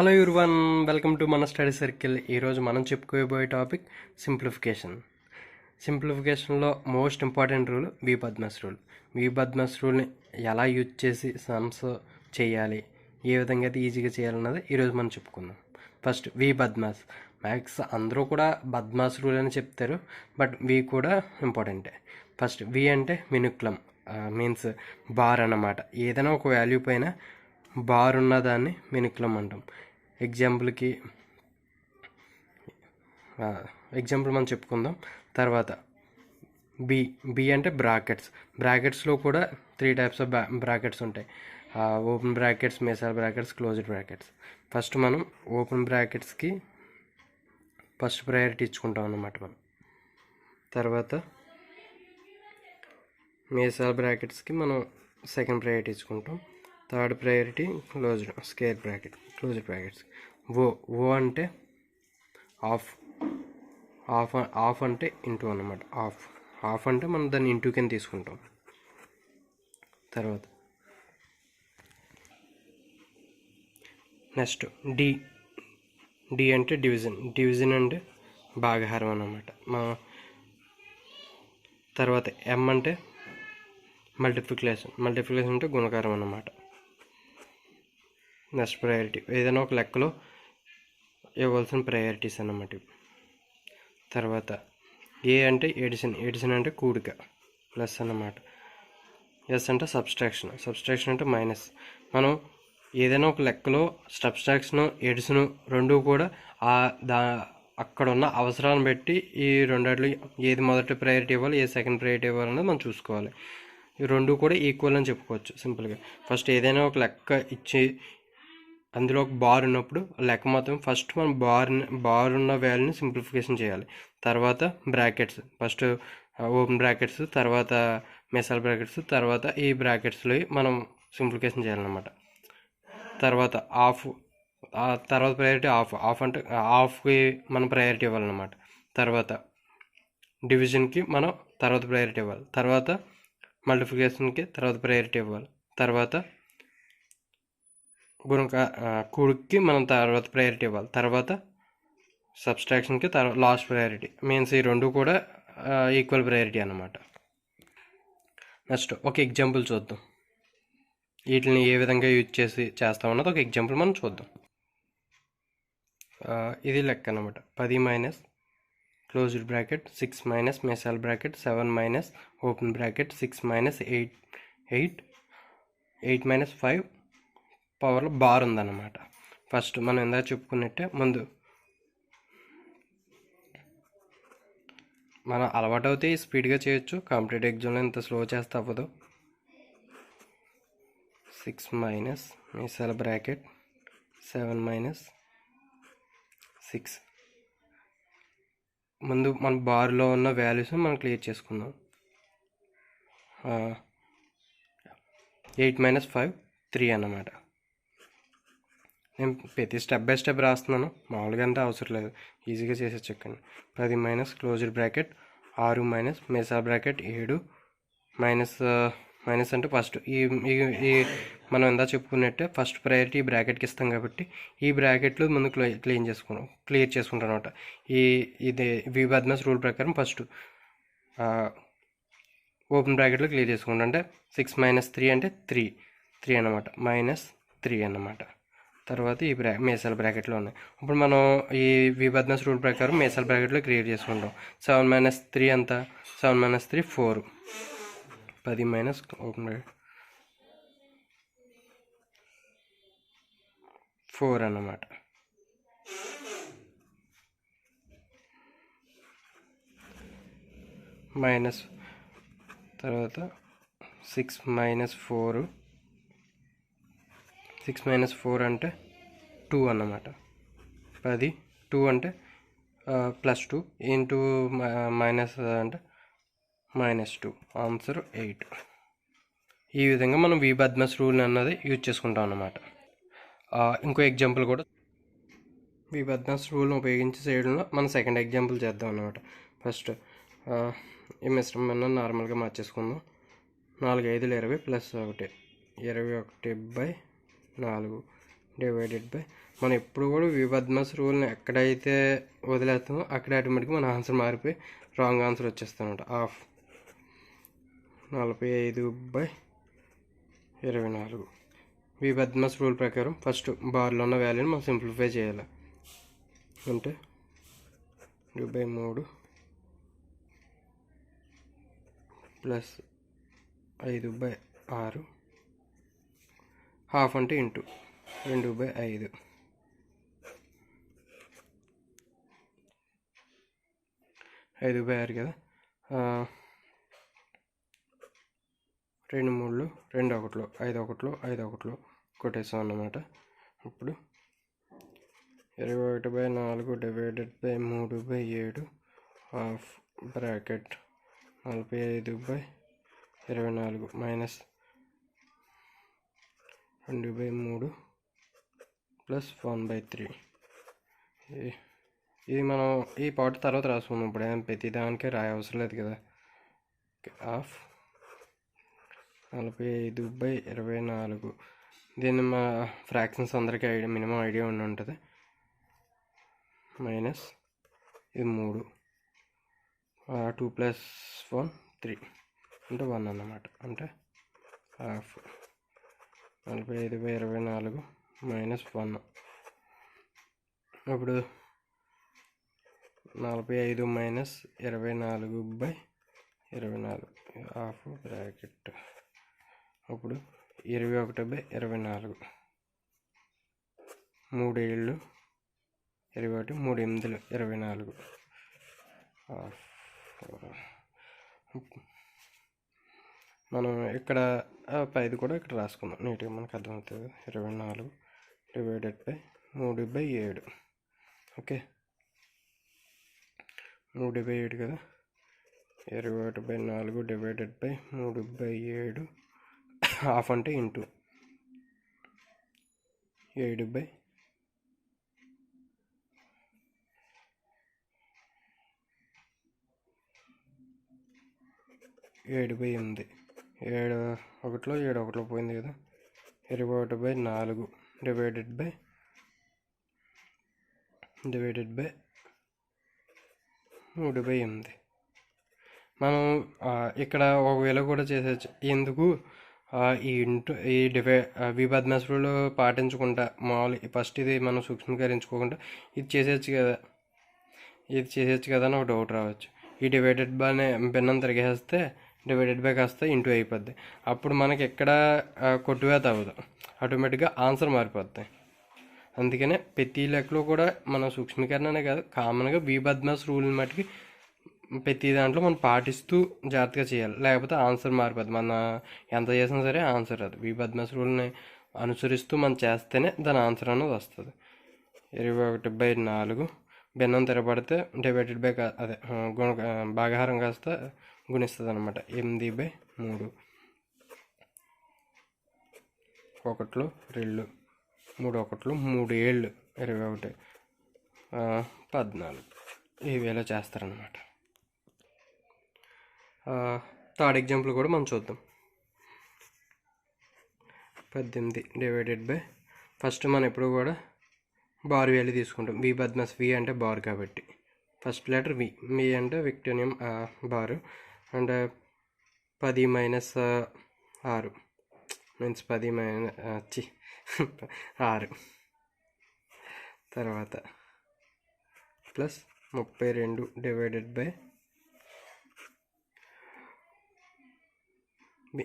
Hello everyone, welcome to మన study circle. ఈరోజు మనం చెప్పుకోబోయే టాపిక్ సింప్లిఫికేషన్లో most important rule BODMAS rule. BODMAS రూల్ని ఎలా యూజ్ చేసి సమ్స్ చేయాలి, ఏ విధంగా అయితే ఈజీగా చేయాలన్నది ఈరోజు మనం చెప్పుకుందాం. First BODMAS. మ్యాథ్స్ అందరూ కూడా బద్మాస్ రూల్ అని చెప్తారు, బట్ కూడా ఇంపార్టెంటే. ఫస్ట్ అంటే మినుక్లం, మీన్స్ బార్ అన్నమాట. ఏదైనా ఒక వాల్యూ పైన బార్ ఉన్నదాన్ని మినుక్లం అంటాం. ఎగ్జాంపుల్ మనం చెప్పుకుందాం. తర్వాత బి అంటే బ్రాకెట్స్లో కూడా 3 టైప్స్ ఆఫ్ బ్రాకెట్స్ ఉంటాయి. ఓపెన్ బ్రాకెట్స్, మెసాల్ బ్రాకెట్స్, క్లోజ్డ్ బ్రాకెట్స్. ఫస్ట్ మనం ఓపెన్ బ్రాకెట్స్కి ఫస్ట్ ప్రయారిటీ ఇచ్చుకుంటాం అన్నమాట మనం. తర్వాత మెసాల్ బ్రాకెట్స్కి మనం సెకండ్ ప్రయారిటీ ఇచ్చుకుంటాం. Third priority closed brackets. O అంటే ఆఫ్ అంటే ఇంటూ అన్నమాట. ఆఫ్ అంటే మనం దాన్ని ఇంటూ కింద తీసుకుంటాం. తర్వాత నెక్స్ట్ డి అంటే డివిజన్ అంటే భాగహారం అన్నమాట. తర్వాత ఎం అంటే మల్టిప్లికేషన్ అంటే గుణకారం అన్నమాట. నెక్స్ట్ ప్రయారిటీ ఏదైనా ఒక లెక్కలో ఇవ్వాల్సిన ప్రయారిటీస్ అన్నమాట. తర్వాత ఏ అంటే ఎడిషన్ అంటే కూడిక, ప్లస్ అన్నమాట. ఎస్ అంటే సబ్స్ట్రాక్షన్ అంటే మైనస్. మనం ఏదైనా ఒక లెక్కలో సబ్స్ట్రాక్షన్, ఎడిషన్ రెండు కూడా అక్కడ ఉన్న అవసరాలను బట్టి ఈ రెండిట్లో ఏది మొదటి ప్రయారిటీ ఇవ్వాలి, ఏ సెకండ్ ప్రయారిటీ ఇవ్వాలన్నది మనం చూసుకోవాలి. ఈ రెండు కూడా ఈక్వల్ అని చెప్పుకోవచ్చు సింపుల్గా. ఫస్ట్ ఏదైనా ఒక లెక్క ఇచ్చి అందులో ఒక బార్ ఉన్నప్పుడు లెక్క మొత్తం ఫస్ట్ మనం బార్ ఉన్న వాల్యూని సింప్లిఫికేషన్ చేయాలి. తర్వాత బ్రాకెట్స్, ఫస్ట్ ఓపెన్ బ్రాకెట్స్, తర్వాత మెసాల్ బ్రాకెట్స్, తర్వాత ఈ బ్రాకెట్స్లో మనం సింప్లిఫికేషన్ చేయాలన్నమాట. తర్వాత తర్వాత ప్రయారిటీ ఆఫ్ అంటే ఆఫ్కి మనం ప్రయారిటీ ఇవ్వాలన్నమాట. తర్వాత డివిజన్కి మనం తర్వాత ప్రయారిటీ ఇవ్వాలి. తర్వాత మల్టిప్లికేషన్కి తర్వాత ప్రయారిటీ ఇవ్వాలి. తర్వాత కూడికి మనం తర్వాత ప్రయారిటీ ఇవ్వాలి. తర్వాత సబ్స్ట్రాక్షన్కి లాస్ట్ ప్రయారిటీ. మీన్స్ ఈ రెండు కూడా ఈక్వల్ ప్రయారిటీ అన్నమాట. నెక్స్ట్ ఒక ఎగ్జాంపుల్ చూద్దాం. వీటిని ఏ విధంగా యూజ్ చేస్తామన్నది ఒక ఎగ్జాంపుల్ మనం చూద్దాం. ఇది లెక్క అన్నమాట. 10 మైనస్ క్లోజ్డ్ బ్రాకెట్, 6 మైనస్ మెసాల్ bracket, 7 minus open bracket, 6 minus 8 minus 5 పవర్లో బార్ ఉందన్నమాట. ఫస్ట్ మనం ఇందాక చెప్పుకున్నట్టే ముందు మనం అలవాటు అవుతే స్పీడ్గా చేయొచ్చు. కాంపిటేటివ్ ఎగ్జామ్లో ఇంత స్లో చేస్తే అవ్వదు. 6 మైనస్ మెసాల్ బ్రాకెట్, 7 మైనస్ 6. ముందు మన బార్లో ఉన్న వాల్యూస్ మనం క్లియర్ చేసుకుందాం. 8 మైనస్ 5 3 అన్నమాట. నేను ప్రతి స్టెప్ బై స్టెప్ రాస్తున్నాను, మామూలుగా అంటే అవసరం లేదు, ఈజీగా చేసేచ్చండి. 10 మైనస్ క్లోజ్డ్ బ్రాకెట్, 6 మైనస్ మెసాల్ బ్రాకెట్, 7 మైనస్ అంటే ఫస్ట్ ఈ మనం ఎంత చెప్పుకున్నట్టే ఫస్ట్ ప్రయారిటీ బ్రాకెట్కి ఇస్తాం కాబట్టి ఈ బ్రాకెట్లు ముందు క్లియర్ చేసుకుంటాం అనమాట. ఇది బద్మాస్ రూల్ ప్రకారం ఫస్ట్ ఓపెన్ బ్రాకెట్లో క్లియర్ చేసుకుంటాం. అంటే 6 మైనస్ 3 అంటే 3 అన్నమాట, మైనస్ 3 అన్నమాట. తర్వాత ఈ మెసాల్ బ్రాకెట్లో ఉన్నాయి. ఇప్పుడు మనం ఈ బద్మాస్ రూల్ ప్రకారం మెసాల్ బ్రాకెట్లో క్లియర్ చేసుకుంటాం. 7 మైనస్ 3 అంతా 7 మైనస్ 3 4. 10 మైనస్ ఓపెన్ బ్రాకెట్ 4 అన్నమాట. మైనస్ తర్వాత 6 మైనస్ 4 అంటే 2 అన్నమాట. 10 2 అంటే ప్లస్ 2 ఇంటూ మైనస్ అంటే -2, ఆన్సర్ 8. ఈ విధంగా మనం బద్మాస్ రూల్ అన్నది యూజ్ చేసుకుంటాం అన్నమాట. ఇంకో ఎగ్జాంపుల్ కూడా బద్మాస్ రూల్ని ఉపయోగించి చేయడంలో మనం సెకండ్ ఎగ్జాంపుల్ చేద్దాం అన్నమాట. ఫస్ట్ ఈ మిశ్రమాన్ని నార్మల్గా మార్చేసుకుందాం. 4 5 20 ప్లస్ 1 21/4. డివైడెడ్ బై మనం ఎప్పుడు కూడా విబద్మస్ రూల్ని ఎక్కడైతే వదిలేస్తామో అక్కడ ఆటోమేటిక్గా మన ఆన్సర్ మారిపోయి రాంగ్ ఆన్సర్ వచ్చేస్తానమాట. హాఫ్ 45/24. విబద్మస్ రూల్ ప్రకారం ఫస్ట్ బార్లో ఉన్న వాల్యూని మనం సింప్లిఫై చేయాలి. అంటే 2/3 ప్లస్ 5/6 హాఫ్ అంటే ఇంటూ 2/5. 5/6 కదా, 2 3 2 1 5 1 5 1 కొట్టేసాం అన్నమాట. ఇప్పుడు 21/4 divided by 3/7 half bracket 45/24 minus 2/3 plus 1/3. ఇది మనం ఈ పార్ట్ తర్వాత రాసుకున్నాం. ఇప్పుడు ఏం ప్రతి దానికే రాయవసరం లేదు కదా. హాఫ్ 45/24. దీన్ని మా ఫ్రాక్షన్స్ అందరికీ మినిమం ఐడియా ఉండి ఉంటుంది. మైనస్ ఇది 3, 2 + 1 3 అంటే 1 అన్నమాట. అంటే హాఫ్ 45/24 మైనస్ 1. ఇప్పుడు 45 మైనస్ 24/24 హాఫ్ బ్రాకెట్. అప్పుడు 21/24 3 7 21 3 8 24 హాఫ్. మనం ఇక్కడ పైది కూడా ఇక్కడ రాసుకుందాం, నీట్గా మనకు అర్థమవుతుంది. 24 డివైడెడ్ బై 3/7. ఓకే, 3/7 కదా. 21/4 డివైడెడ్ బై 3/7 హాఫ్ అంటే ఇంటూ 7/8. 7/8 7 1 7 1 పోయింది కదా. 21/4 డివైడెడ్ బై 3/8. మనం ఇక్కడ ఒక వేళ కూడా చేసేయచ్చు. ఎందుకు ఈ విబద్మస్ రూల్ పాటించకుండా మామూలు ఫస్ట్ ఇది మనం సూక్ష్మీకరించుకోకుండా ఇది చేసేయచ్చు కదా అని ఒక డౌట్ రావచ్చు. ఈ డివైడెడ్ బైనే భిన్నం తిరిగేస్తే డివైడెడ్ బై కాస్త ఇంటూ అయిపోద్ది. అప్పుడు మనకి ఎక్కడ కొట్టువేత అవ్వదు, ఆటోమేటిక్గా ఆన్సర్ మారిపోద్ది. అందుకనే ప్రతి లెక్కలో కూడా మన సూక్ష్మీకరణనే కాదు, కామన్గా విబద్మస్ రూల్ని మట్టుకి ప్రతి దాంట్లో మనం పాటిస్తూ జాగ్రత్తగా చేయాలి. లేకపోతే ఆన్సర్ మారిపోద్ది. మన ఎంత చేసినా సరే ఆన్సర్ రాదు. విబద్మస్ రూల్ని అనుసరిస్తూ మనం చేస్తేనే దాని ఆన్సర్ అనేది వస్తుంది. 21/4 భిన్నం తిరగబడితే డివైడెడ్ బై అదే భాగహారం కాస్త గుణిస్తుంది అనమాట. 8/3 1 2 3 1 3 7 21 14 ఈ వేలో చేస్తారనమాట. థర్డ్ ఎగ్జాంపుల్ కూడా మనం చూద్దాం. 18 డివైడెడ్ బై ఫస్ట్ మనం ఎప్పుడు కూడా బార్ వాల్యూ తీసుకుంటాం. విబద్మస్ వి అంటే బార్ కాబట్టి ఫస్ట్ లెటర్ వి అంటే విక్టోనియం బారు. అండ్ 10 - 6 మీన్స్ 10 - 6 తర్వాత ప్లస్ 32 డివైడెడ్ బై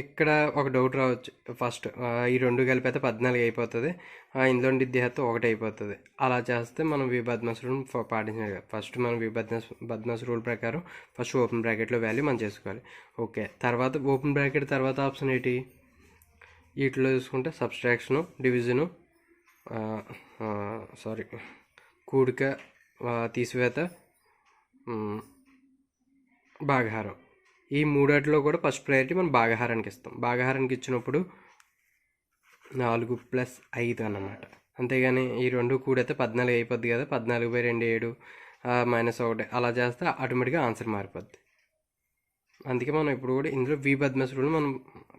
ఇక్కడ ఒక డౌట్ రావచ్చు. ఫస్ట్ ఈ రెండు కలిపితే 14 అయిపోతుంది, ఇందులో తీసేస్తే 1 అయిపోతుంది. అలా చేస్తే మనం విబద్మస్ రూల్ పాటించాలి. ఫస్ట్ మనం విబద్మస్ రూల్ ప్రకారం ఫస్ట్ ఓపెన్ బ్రాకెట్లో వాల్యూ మనం చేసుకోవాలి. ఓకే, తర్వాత ఓపెన్ బ్రాకెట్ తర్వాత ఆప్షన్ ఏంటి? వీటిలో చూసుకుంటే సబ్స్ట్రాక్షను, డివిజను, కూడిక, తీసివేత, భాగహారం. ఈ మూడాటిలో కూడా ఫస్ట్ ప్రయారిటీ మనం భాగహారానికి ఇస్తాం. భాగహారానికి ఇచ్చినప్పుడు 4 + 5 అన్నమాట. అంతేగాని ఈ రెండు కూడైతే 14 అయిపోద్ది కదా. 14/2 7 -1 అలా చేస్తే ఆటోమేటిక్గా ఆన్సర్ మారిపోద్ది. అందుకే మనం ఇప్పుడు కూడా ఇందులో విబద్మస్ రూల్ మనం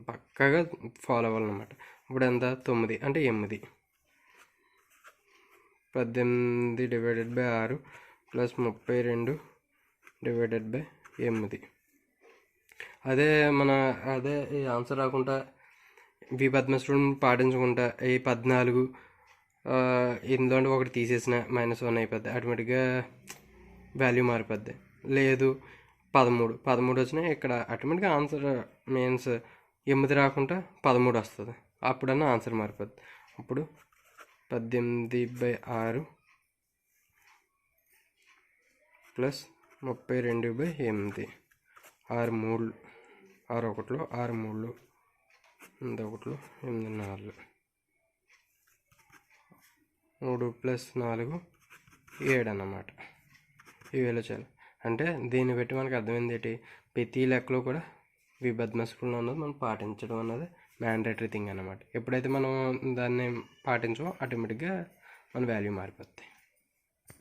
పక్కాగా ఫాలో అవ్వాలన్నమాట. ఇప్పుడు ఎంత 9 అంటే 8 18 divided by 6 plus 32 divided by 8. అదే ఈ ఆన్సర్ రాకుండా వి పద్మశ్రుడిని పాటించకుండా ఈ 14 ఇందులో ఒకటి తీసేసిన -1 అయిపోద్ది, ఆటోమేటిక్గా వాల్యూ మారిపోద్ది. లేదు 13 వచ్చినా ఇక్కడ ఆటోమేటిక్గా ఆన్సర్ మీన్స్ 8 రాకుండా 13 వస్తుంది, అప్పుడన్నా ఆన్సర్ మారిపోద్ది. అప్పుడు 18/6 ప్లస్ 32/8, 6 3 6 1 6 3 8 1 8 4 3 + 4 7 అన్నమాట. ఇవేలా చేయాలి అంటే దీన్ని బట్టి మనకు అర్థమైంది ఏంటి, ప్రతి లెక్కలో కూడా వి పద్మశ్రుడు అన్నది మనం పాటించడం అన్నది మ్యాండేటరీ థింగ్ అన్నమాట. ఎప్పుడైతే మనం దాన్ని పాటించమో ఆటోమేటిక్గా మన వాల్యూ మారిపోద్ది.